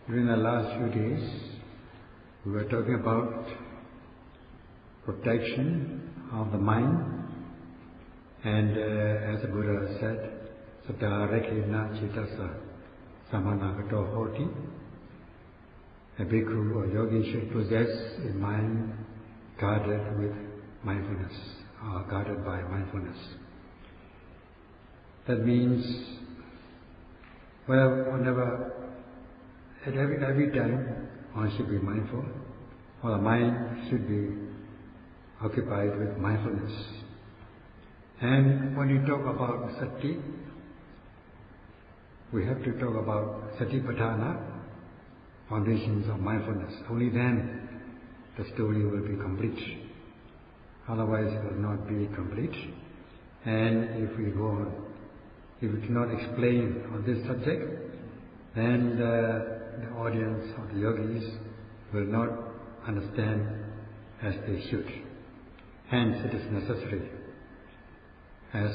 During the last few days, we were talking about protection of the mind, and as the Buddha said, Sattā rekkhena citassa samanagato hoti. A bhikkhu or yogi should possess a mind guarded with mindfulness, or guarded by mindfulness. That means, whenever, at every time, one should be mindful, or the mind should be occupied with mindfulness. And when you talk about sati, we have to talk about Satipatthana, foundations of mindfulness. Only then the story will be complete. Otherwise it will not be complete. And if we go on, if we cannot explain on this subject, then the audience or the yogis will not understand as they should. Hence it is necessary, as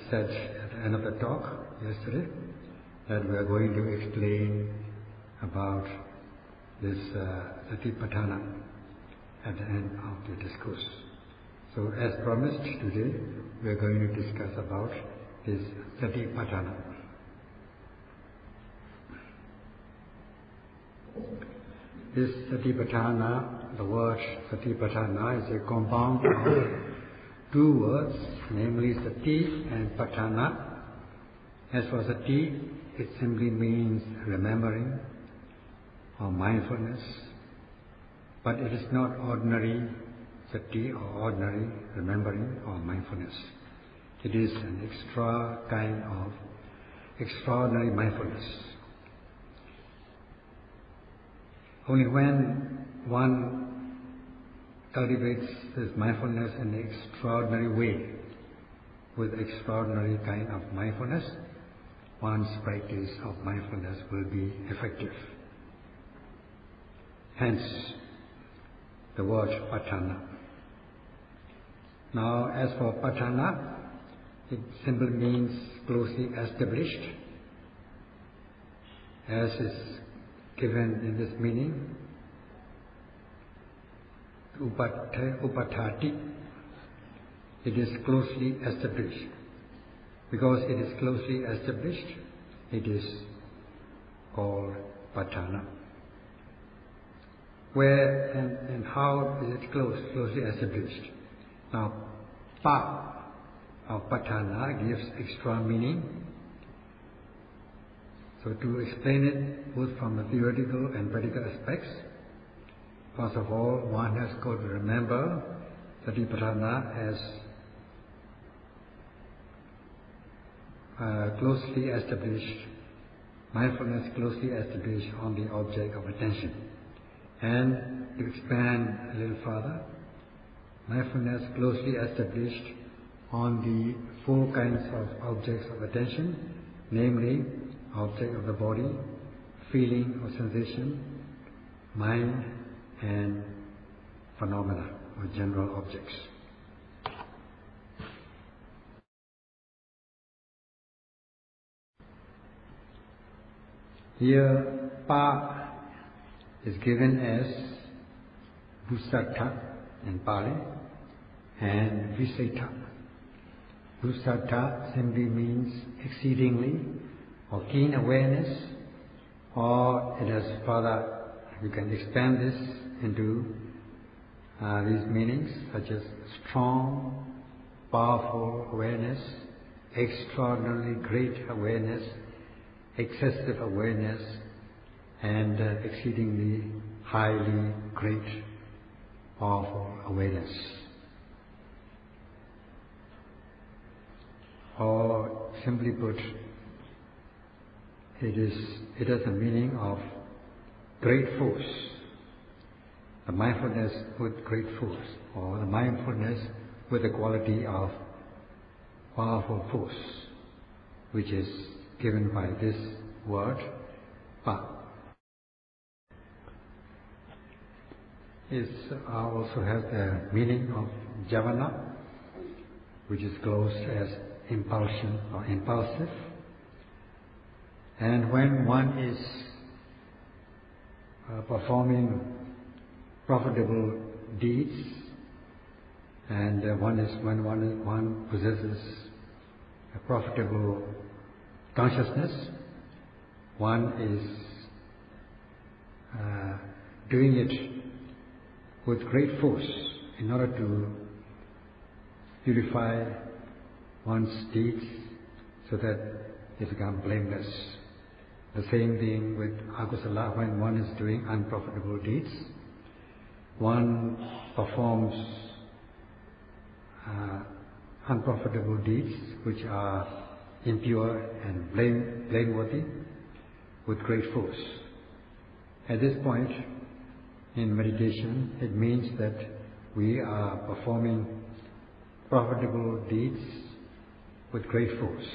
said at the end of the talk yesterday, that we are going to explain about this Satipatthana at the end of the discourse. So as promised, today we are going to discuss about this Satipatthana. This Satipatthana, the word Satipatthana, is a compound of two words, namely Sati and Patthana. As for Sati, it simply means remembering or mindfulness, but it is not ordinary Sati or ordinary remembering or mindfulness. It is an extra kind of extraordinary mindfulness. Only when one cultivates this mindfulness in an extraordinary way, with extraordinary kind of mindfulness, one's practice of mindfulness will be effective. Hence, the word Patthana. Now, as for Patthana, it simply means closely established, as is given in this meaning. Upathati, it is closely established. Because it is closely established, it is called Patthana. Where and how is it closely established? Now, Pa of Patthana gives extra meaning. So to explain it both from the theoretical and practical aspects, first of all, one has got to remember Satipatthana as closely established, mindfulness closely established on the object of attention. And to expand a little further, mindfulness closely established on the four kinds of objects of attention, namely object of the body, feeling or sensation, mind, and phenomena or general objects. Here, Pa is given as Busattha in Pali and Visattha. Busattha simply means exceedingly or keen awareness, or it has further, you can expand this into these meanings such as strong, powerful awareness, extraordinarily great awareness, excessive awareness, and exceedingly highly great, powerful awareness. Or simply put, it has a meaning of great force, the mindfulness with great force, or the mindfulness with the quality of powerful force, which is given by this word, Pa. It also has the meaning of Javana, which is closed as impulsion or impulsive. And when one is performing profitable deeds, and one possesses a profitable consciousness, one is doing it with great force in order to purify one's deeds so that they become blameless. The same thing with akusala, when one is doing unprofitable deeds, one performs unprofitable deeds which are impure and blameworthy with great force. At this point in meditation, it means that we are performing profitable deeds with great force.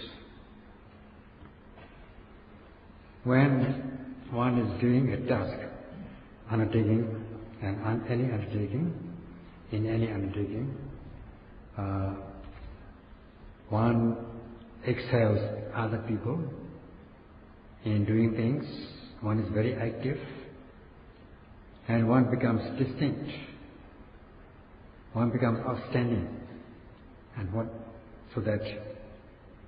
When one is doing a task, undertaking, and any undertaking, one excels other people in doing things, one is very active, and one becomes distinct, one becomes outstanding, and so that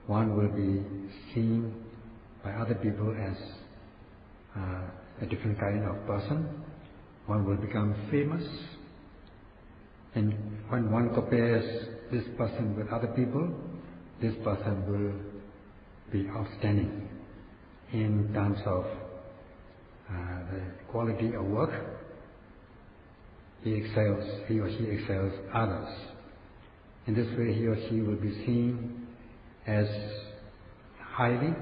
one will be seen by other people as a different kind of person. One will become famous, and when one compares this person with other people, this person will be outstanding in terms of the quality of work. He or she excels others. In this way, he or she will be seen as highly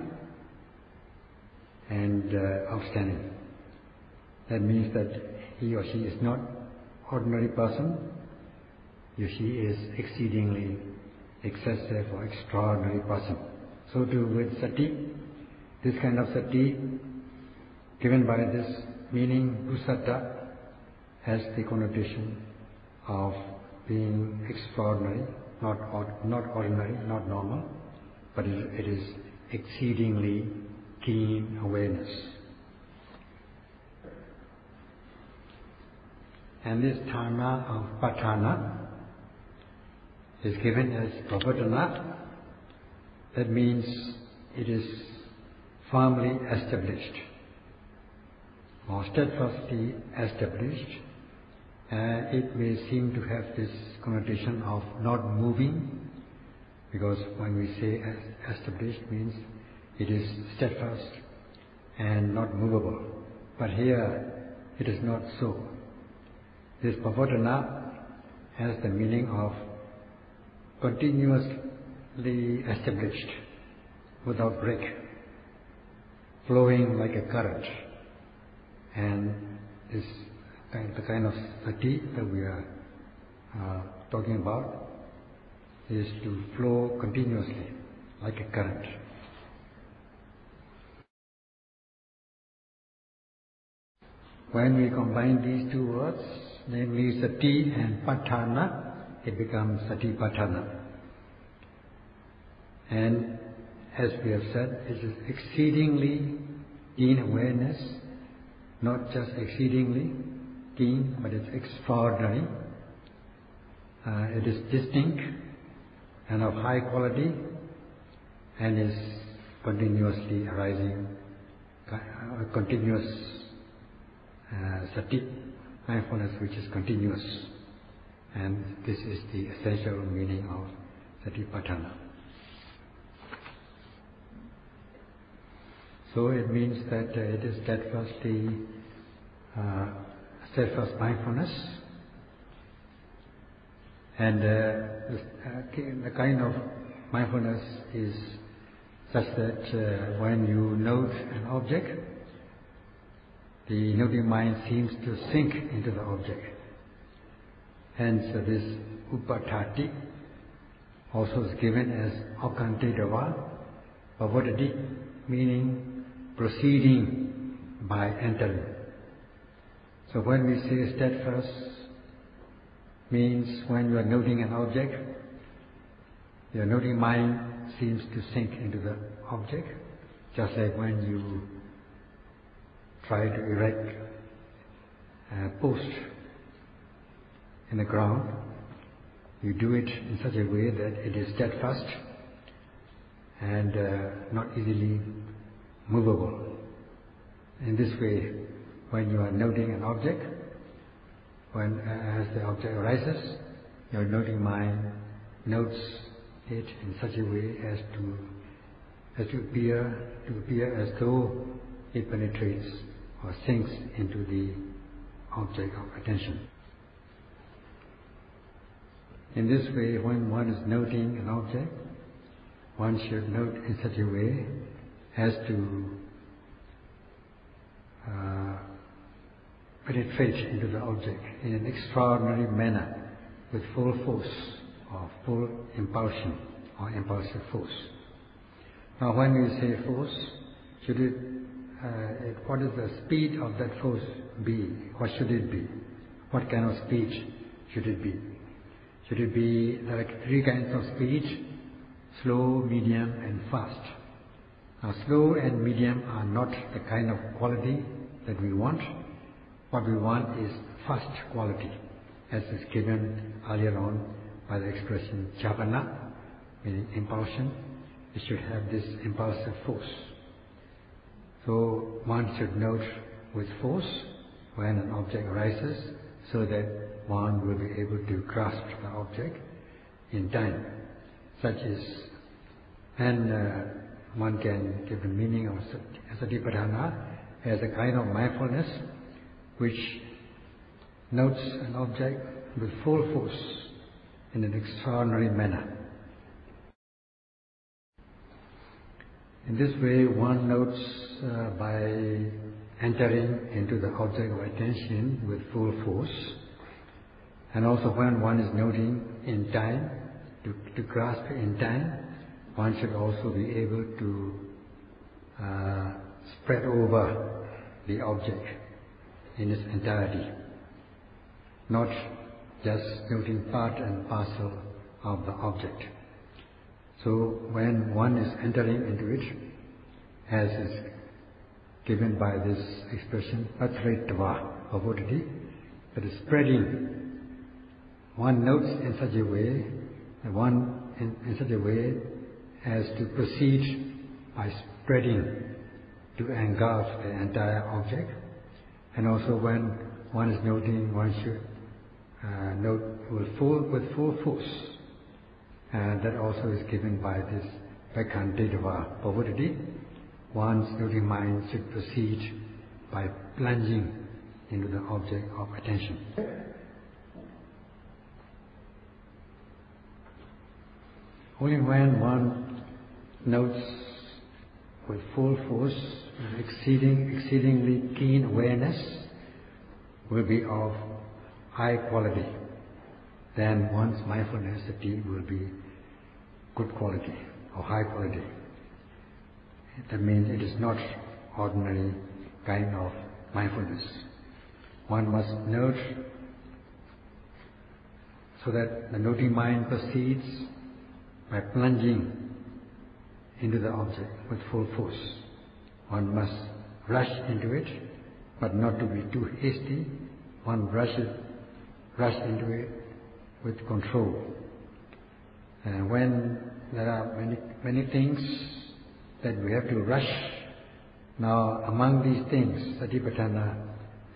and outstanding. That means that he or she is not ordinary person. He or she is exceedingly excessive or extraordinary person. So too with sati, this kind of sati given by this meaning Busatta has the connotation of being extraordinary, not ordinary, not normal, but it is exceedingly keen awareness. And this dharma of patthana is given as pravardhana. That means it is firmly established or steadfastly established. It may seem to have this connotation of not moving, because when we say established means it is steadfast and not movable. But here it is not so. This pravardhana has the meaning of continuously established, without break, flowing like a current. And this the kind of sati that we are talking about is to flow continuously like a current. When we combine these two words, namely sati and patthana, it becomes satipatthana. And as we have said, it is exceedingly keen awareness, not just exceedingly keen, but it's extraordinary. It is distinct and of high quality, and is continuously arising, continuous sati, mindfulness which is continuous. And this is the essential meaning of satipatthana. So it means that it is steadfast mindfulness, and the kind of mindfulness is such that when you note an object, the noting mind seems to sink into the object. Hence this upatthati also is given as akantedava pavadati, meaning proceeding by entering. So when we say steadfast, means when you are noting an object, your noting mind seems to sink into the object, just like when you try to erect post in the ground. You do it in such a way that it is steadfast and not easily movable. In this way, when you are noting an object, as the object arises, your noting mind notes it in such a way as to appear as though it penetrates or sinks into the object of attention. In this way, when one is noting an object, one should note in such a way as to penetrate into the object in an extraordinary manner with full force or full impulsion or impulsive force. Now when we say force, what is the speed of that force be? What should it be? What kind of speed should it be? Should it be like three kinds of speed: slow, medium and fast? Now slow and medium are not the kind of quality that we want. What we want is fast quality, as is given earlier on by the expression chavana, meaning impulsion. It should have this impulsive force. So one should note with force when an object arises, so that one will be able to grasp the object in time. Such is, and one can give the meaning of Satipatthana as a kind of mindfulness which notes an object with full force in an extraordinary manner. In this way, one notes by entering into the object of attention with full force, and also when one is noting in time, to grasp in time, one should also be able to spread over the object in its entirety, not just noting part and parcel of the object. So when one is entering into it, as is given by this expression, patrayatva bhavoti, that is spreading, one notes in such a way, in such a way as to proceed by spreading to engulf the entire object. And also when one is noting, one should note with full force. And that also is given by this Paṇḍitā Sayadaw. One's noting mind should proceed by plunging into the object of attention. Only when one notes with full force and exceedingly keen awareness will be of high quality, then one's mindfulness will be good quality or high quality. That means it is not ordinary kind of mindfulness. One must note so that the noting mind proceeds by plunging into the object with full force. One must rush into it, but not to be too hasty. One rush into it with control. And when there are many things that we have to rush, now among these things, Satipatthana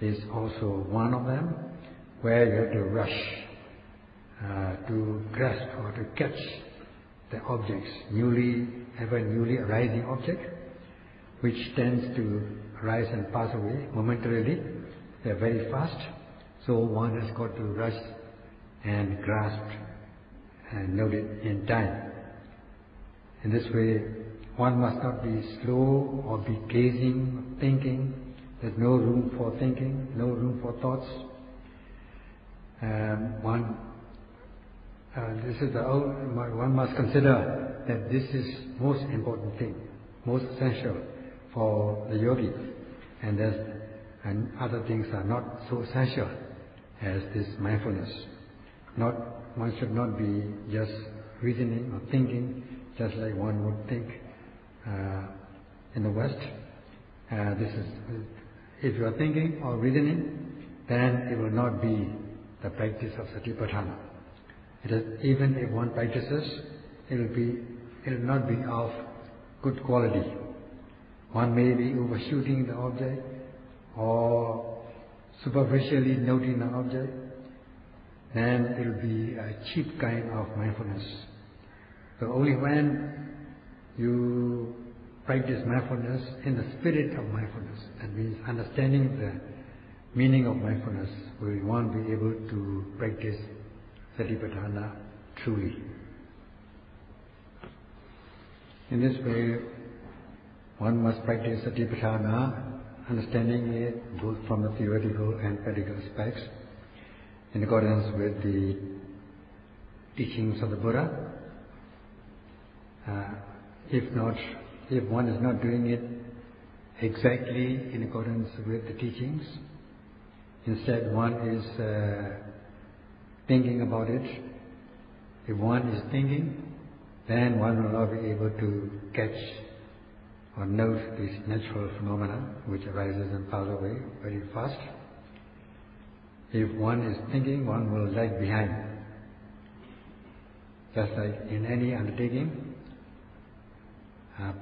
is also one of them, where you have to rush to grasp or to catch the objects, ever newly arising object, which tends to arise and pass away momentarily. They are very fast, so one has got to rush and grasp and note it in time. In this way, one must not be slow or be gazing, thinking. There's no room for thinking, no room for thoughts. One must consider that this is most important thing, most essential for the yogi, and other things are not so essential as this mindfulness. One should not be just reasoning or thinking just like one would think in the West. If you are thinking or reasoning, then it will not be the practice of Satipatthana. Even if one practices, it will not be of good quality. One may be overshooting the object or superficially noting the object, then it will be a cheap kind of mindfulness. So only when you practice mindfulness in the spirit of mindfulness, that means understanding the meaning of mindfulness, will one be able to practice Satipatthana truly. In this way, one must practice Satipatthana, understanding it both from the theoretical and practical aspects, in accordance with the teachings of the Buddha. If one is not doing it exactly in accordance with the teachings, instead one is thinking about it. If one is thinking, then one will not be able to catch or note this natural phenomena which arises and passes away very fast. If one is thinking, one will lag behind. Just like in any undertaking, a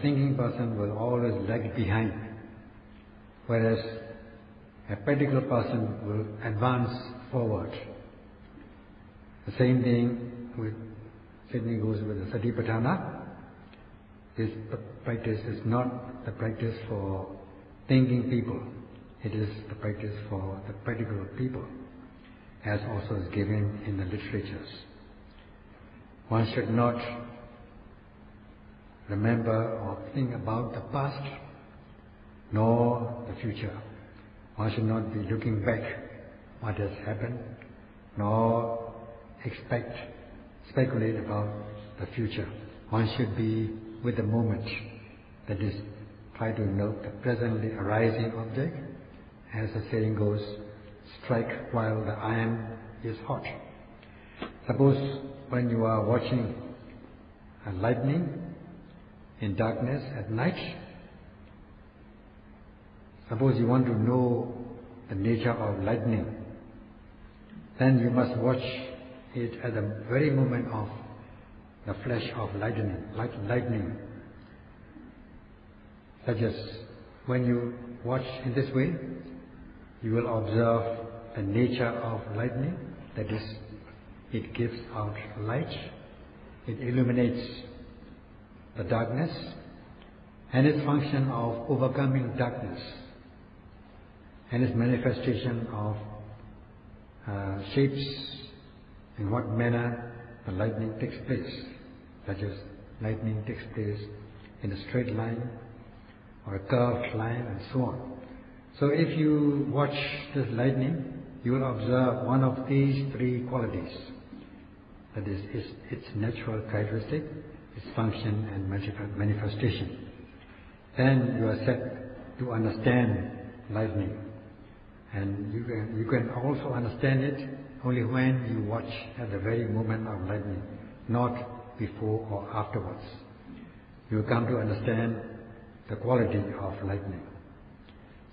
thinking person will always lag behind, whereas a practical person will advance forward. The same thing goes with the Satipatthana. This practice is not the practice for thinking people. It is the practice for the practical people, as also is given in the literatures. One should not remember or think about the past nor the future. One should not be looking back what has happened, nor speculate about the future. One should be with the moment, that is, try to note the presently arising object. As the saying goes, strike while the iron is hot. Suppose when you are watching a lightning in darkness at night, suppose you want to know the nature of lightning, then you must watch it at the very moment of the flash of lightning. Such as when you watch in this way, you will observe the nature of lightning, that is, it gives out light, it illuminates the darkness, and its function of overcoming darkness, and its manifestation of shapes, in what manner the lightning takes place, such as lightning takes place in a straight line or a curved line and so on. So if you watch this lightning, you will observe one of these three qualities, that is its natural characteristic, its function and manifestation. Then you are set to understand lightning, and you can also understand it only when you watch at the very moment of lightning, not before or afterwards. You come to understand the quality of lightning.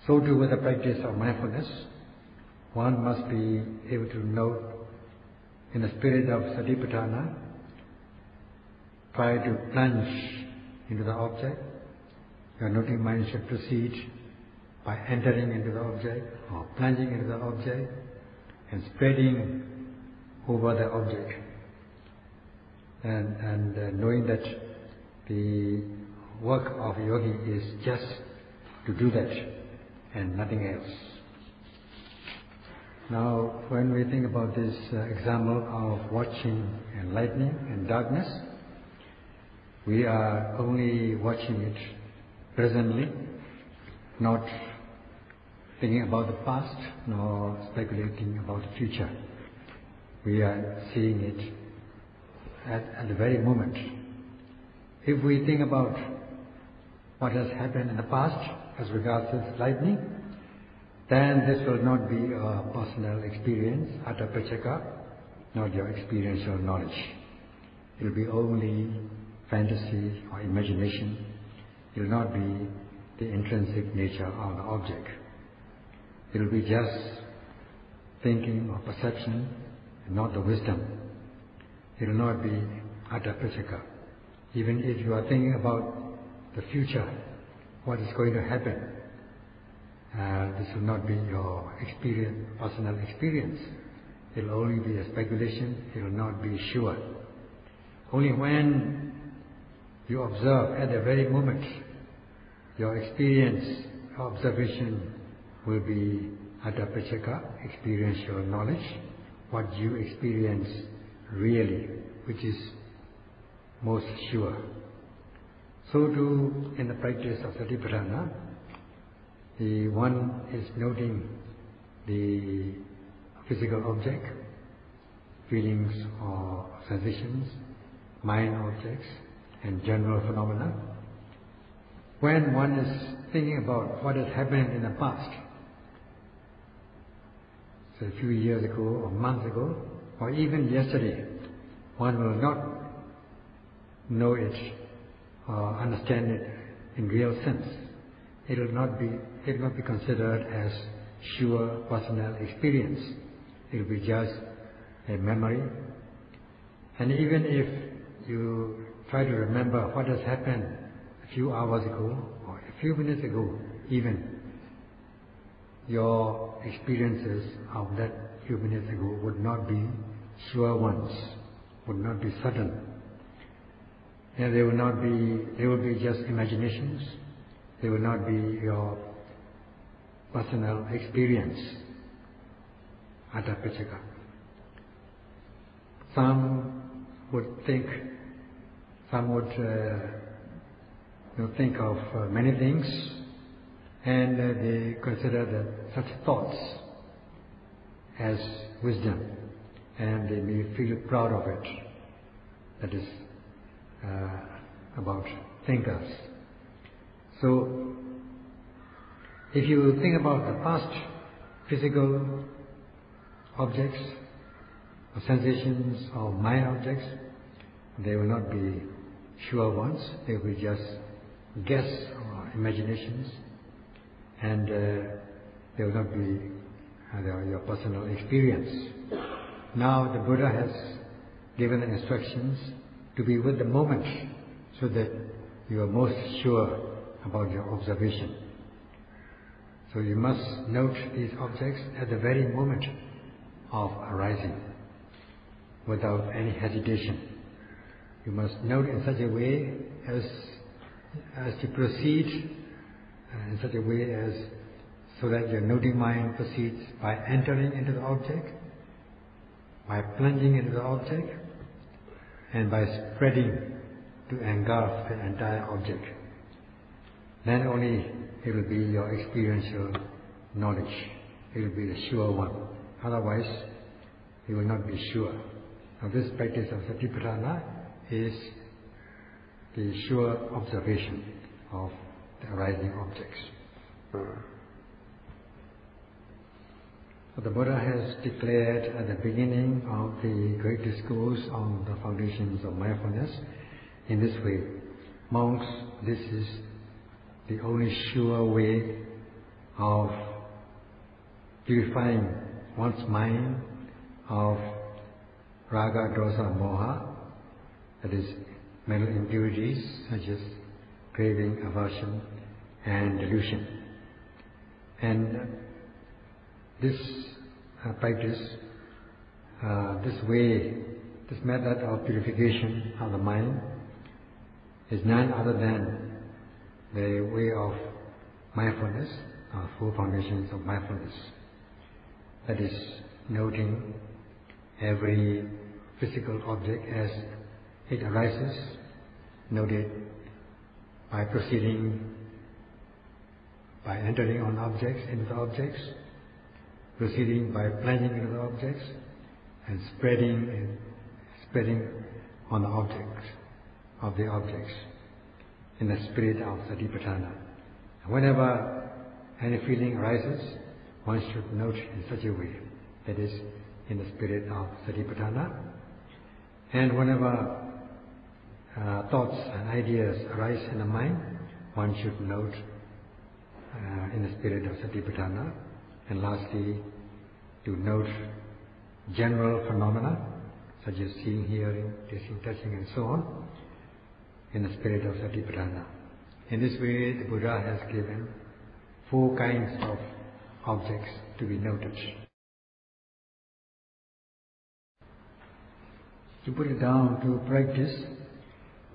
So too with the practice of mindfulness, one must be able to note in the spirit of Satipatthana, try to plunge into the object. Your noting mind should proceed by entering into the object or plunging into the object and spreading over the object, and knowing that the work of a yogi is just to do that and nothing else. Now, when we think about this example of watching and lightning and darkness, we are only watching it presently, not thinking about the past nor speculating about the future. We are seeing it at the very moment. If we think about what has happened in the past as regards this lightning, then this will not be a personal experience, atapachaka, not your experiential knowledge. It will be only fantasy or imagination. It will not be the intrinsic nature of the object. It will be just thinking or perception, and not the wisdom. It will not be atapachaka. Even if you are thinking about the future, what is going to happen, this will not be your experience, personal experience. It will only be a speculation, it will not be sure. Only when you observe at the very moment, your experience, observation will be atapachaka, experiential knowledge, what you experience really, which is most sure. So too in the practice of Satipatthana, the one is noting the physical object, feelings or sensations, mind objects, and general phenomena. When one is thinking about what has happened in the past, so a few years ago or months ago, or even yesterday, one will not know it or understand it in real sense. It will not be considered as sure personal experience. It will be just a memory. And even if you try to remember what has happened a few hours ago or a few minutes ago, even your experiences of that few minutes ago would not be sure ones, would not be sudden. And they will be just imaginations. They will not be your personal experience, atapachaka. Some would think of many things, and they consider that such thoughts as wisdom, and they may feel proud of it. That is about thinkers. So, if you think about the past physical objects, or sensations, or mind objects, they will not be sure ones. They will be just guess or imaginations, and they will not be your personal experience. Now the Buddha has given the instructions to be with the moment, so that you are most sure about your observation. So you must note these objects at the very moment of arising, without any hesitation. You must note in such a way as to proceed in such a way as so that your noting mind proceeds by entering into the object, by plunging into the object, and by spreading to engulf the entire object. Then only it will be your experiential knowledge. It will be the sure one. Otherwise, you will not be sure. Now this practice of Satipatthana is the sure observation of the arising objects. So the Buddha has declared at the beginning of the great discourse on the foundations of mindfulness in this way: monks, this is the only sure way of purifying one's mind of raga, dosa, moha, that is mental impurities such as craving, aversion, and delusion. And this practice, this way, this method of purification of the mind is none other than the way of mindfulness, four foundations of mindfulness. That is, noting every physical object as it arises, note it by proceeding, by entering on objects, into the objects, proceeding by plunging into the objects, and spreading on the objects, of the objects, in the spirit of Satipatthana. Whenever any feeling arises, one should note in such a way, that is, in the spirit of Satipatthana. And whenever thoughts and ideas arise in the mind, one should note in the spirit of Satipatthana. And lastly, to note general phenomena such as seeing, hearing, tasting, touching and so on in the spirit of Satipatthana. In this way the Buddha has given 4 kinds of objects to be noted. To put it down to practice,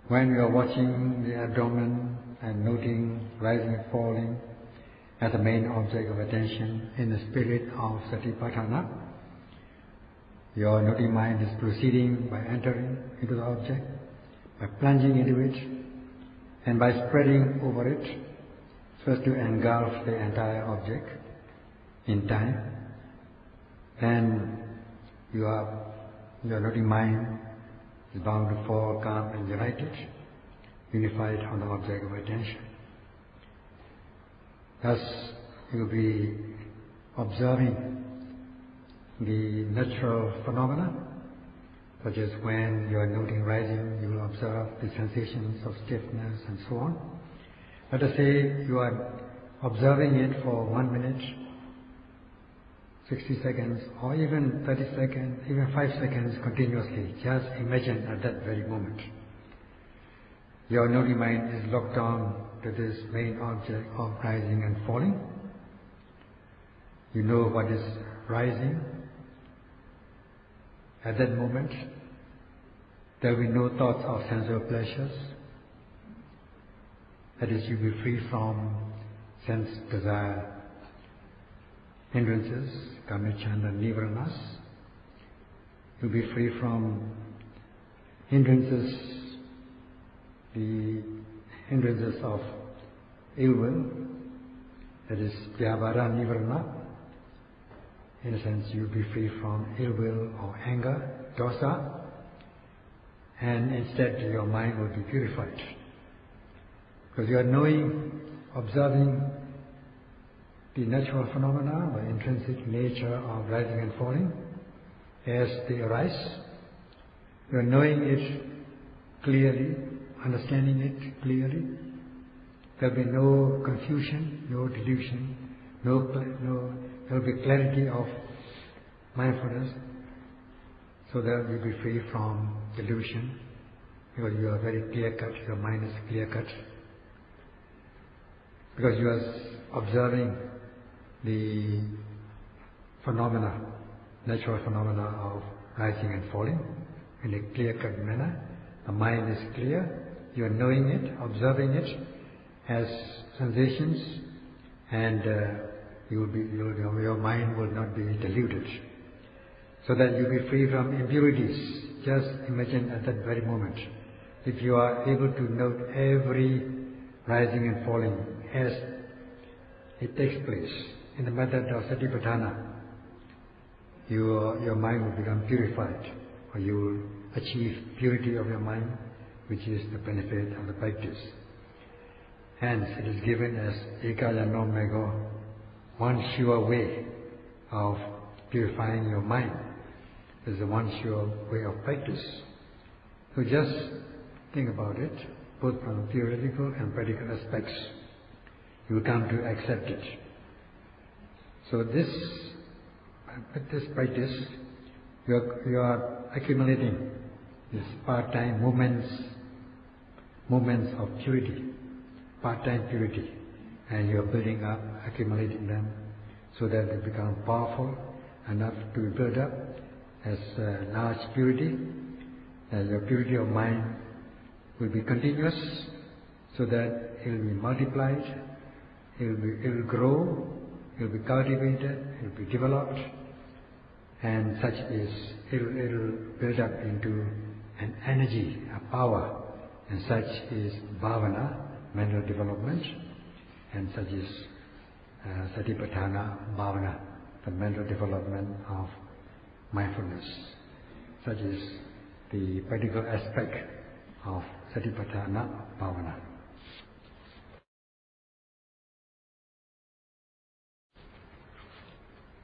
when you are watching the abdomen and noting rising and falling as the main object of attention in the spirit of Satipatthana, your noting mind is proceeding by entering into the object, by plunging into it, and by spreading over it, so as to engulf the entire object in time. Then your noting mind is bound to fall calm and unified on the object of attention. Thus, you will be observing the natural phenomena, such as when you are noting rising, you will observe the sensations of stiffness and so on. Let us say you are observing it for 1 minute, 60 seconds, or even 30 seconds, even 5 seconds continuously. Just imagine at that very moment. Your noting mind is locked on to this main object of rising and falling. You know what is rising. At that moment, there will be no thoughts of sensual pleasures. That is, you will be free from sense desire hindrances, kamachanda, nivaranas. You will be free from hindrances, the hindrances of ill will, that is vyavara nivarana. In a sense, you will be free from ill will or anger, dosa, and instead your mind will be purified. Because you are knowing, observing the natural phenomena, the intrinsic nature of rising and falling as they arise. You are knowing it clearly, understanding it clearly. There will be no confusion, no delusion, there will be clarity of mindfulness, so that you will be free from delusion, because you are very clear-cut, your mind is clear-cut. Because you are observing the phenomena, natural phenomena of rising and falling in a clear-cut manner. The mind is clear, you are knowing it, observing it as sensations, and your mind will not be deluded. So that you will be free from impurities. Just imagine at that very moment, if you are able to note every rising and falling as it takes place in the method of Satipatthana, your mind will become purified, or you will achieve purity of your mind, which is the benefit of the practice. Hence, it is given as ekayano mego, one sure way of purifying your mind. This is the one sure way of practice. So just think about it, both from theoretical and practical aspects. You will come to accept it. So with this practice, you are accumulating these part-time moments of purity, part-time purity, and you are building up, accumulating them, so that they become powerful enough to build up as large purity, and your purity of mind will be continuous, so that it will be multiplied, it will grow, it will be cultivated, it will be developed, and such is, it will build up into an energy, a power, and such is bhavana, mental development, and such is Satipatthana bhavana, the mental development of mindfulness. Such is the practical aspect of Satipatthana bhavana.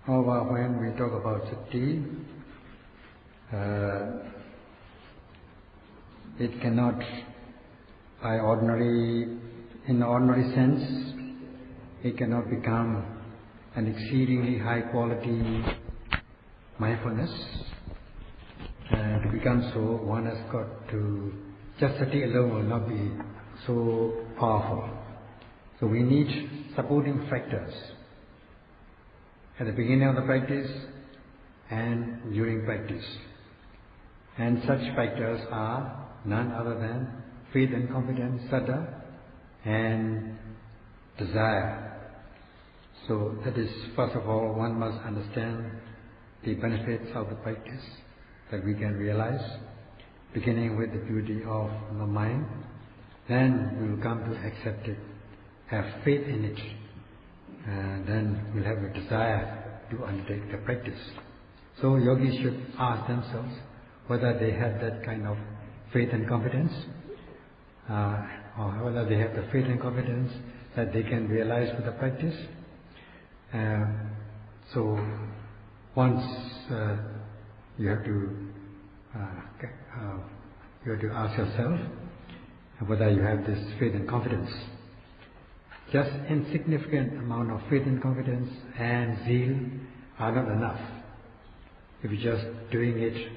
However, when we talk about sati, it cannot, in ordinary sense, it cannot become an exceedingly high quality mindfulness. And to become so, one has got to, just sati alone will not be so powerful. So we need supporting factors at the beginning of the practice and during practice. And such factors are none other than faith and confidence, saddha, and desire. So that is, first of all, one must understand the benefits of the practice that we can realize, beginning with the beauty of the mind. Then we will come to accept it, have faith in it, and then we'll have a desire to undertake the practice. So yogis should ask themselves whether they have that kind of faith and confidence, or whether they have the faith and confidence that they can realize with the practice. So once you have to ask yourself whether you have this faith and confidence. Just insignificant amount of faith and confidence and zeal are not enough. If you're just doing it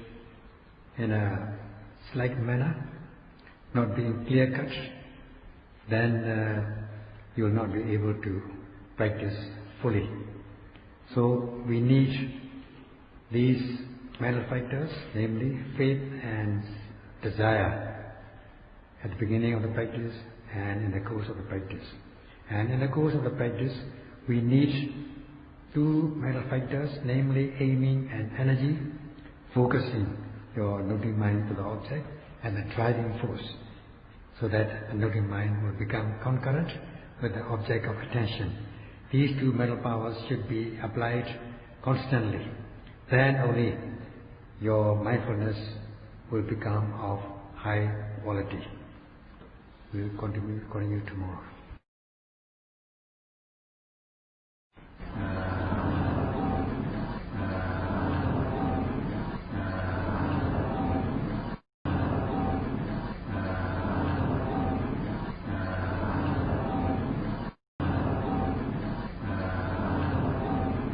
in a slight manner, not being clear-cut, then you will not be able to practice fully. So we need these mental factors, namely faith and desire, at the beginning of the practice and in the course of the practice. And in the course of the practice, we need two mental factors, namely aiming and energy, focusing your noting mind to the object, and the driving force, so that the noting mind will become concurrent with the object of attention. These two mental powers should be applied constantly. Then only your mindfulness will become of high quality. We will continue tomorrow.